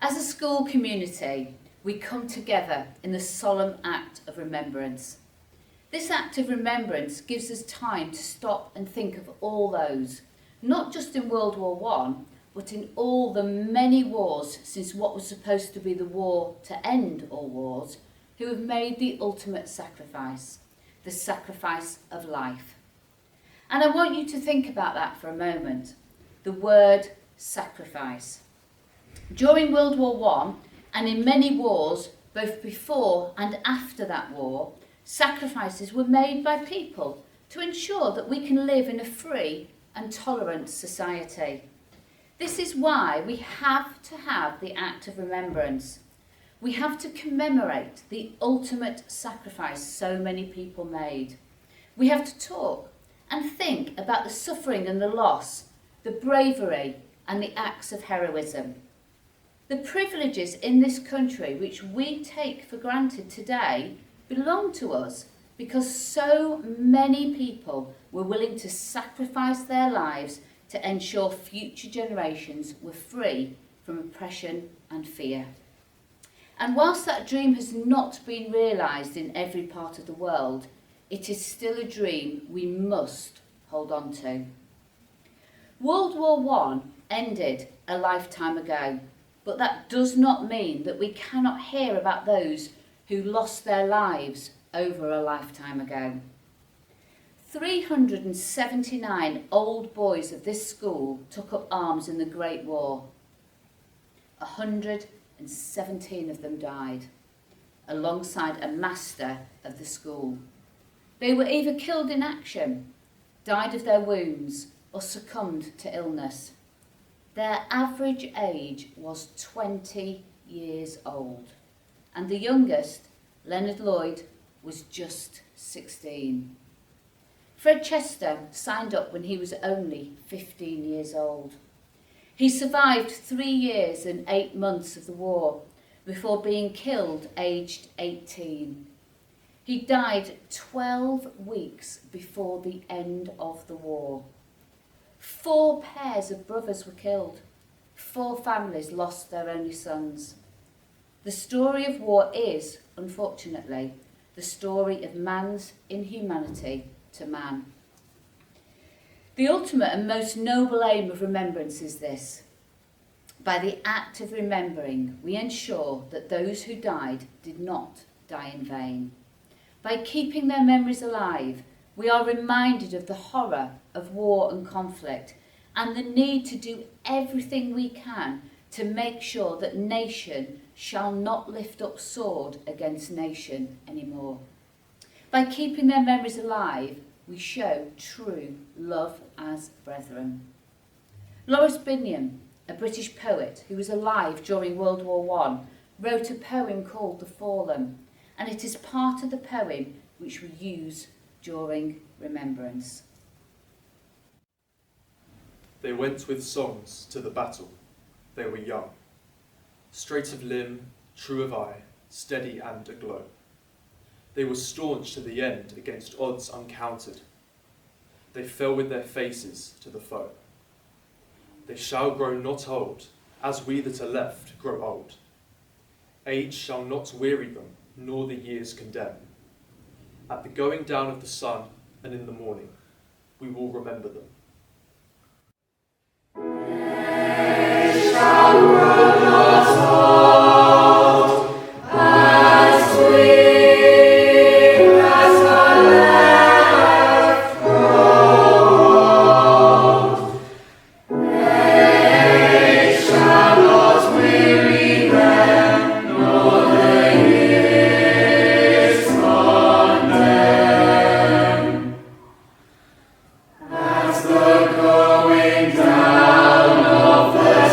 As a school community, we come together in the solemn act of remembrance. This act of remembrance gives us time to stop and think of all those, not just in World War One, but in all the many wars since what was supposed to be the war to end all wars, who have made the ultimate sacrifice, the sacrifice of life. And I want you to think about that for a moment, the word sacrifice. During World War One, and in many wars, both before and after that war, sacrifices were made by people to ensure that we can live in a free and tolerant society. This is why we have to have the act of remembrance. We have to commemorate the ultimate sacrifice so many people made. We have to talk and think about the suffering and the loss, the bravery and the acts of heroism. The privileges in this country which we take for granted today belong to us because so many people were willing to sacrifice their lives to ensure future generations were free from oppression and fear. And whilst that dream has not been realised in every part of the world, it is still a dream we must hold on to. World War One ended a lifetime ago, but that does not mean that we cannot hear about those who lost their lives over a lifetime ago. 379 old boys of this school took up arms in the Great War. 117 of them died, alongside a master of the school. They were either killed in action, died of their wounds, or succumbed to illness. Their average age was 20 years old, and the youngest, Leonard Lloyd, was just 16. Fred Chester signed up when he was only 15 years old. He survived 3 years and 8 months of the war before being killed aged 18. He died 12 weeks before the end of the war. 4 pairs of brothers were killed. 4 families lost their only sons. The story of war is, unfortunately, the story of man's inhumanity to man. The ultimate and most noble aim of remembrance is this. By the act of remembering, we ensure that those who died did not die in vain. By keeping their memories alive, we are reminded of the horror of war and conflict and the need to do everything we can to make sure that nation shall not lift up sword against nation anymore. By keeping their memories alive, we show true love as brethren. Lawrence Binyon, a British poet who was alive during World War One, wrote a poem called The Fallen, and it is part of the poem which we use during remembrance. They went with songs to the battle. They were young, straight of limb, true of eye, steady and aglow. They were staunch to the end against odds uncounted. They fell with their faces to the foe. They shall grow not old, as we that are left grow old. Age shall not weary them, nor the years condemn. At the going down of the sun and in the morning, we will remember them. They shall grow not old, as we that are left grow old. They shall not weary them, nor the years condemn. At the going down of the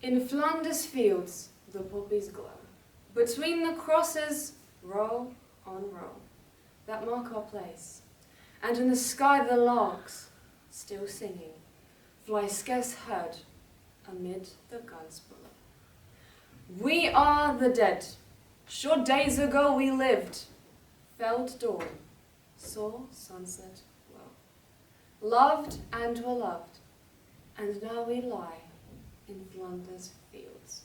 In Flanders fields the poppies glow. Between the crosses, row on row, that mark our place. And in the sky the larks, still singing, fly scarce heard amid the guns below. We are the dead. Short days ago we lived, felled dawn, saw sunset well, loved and were loved, and now we lie in Flanders fields.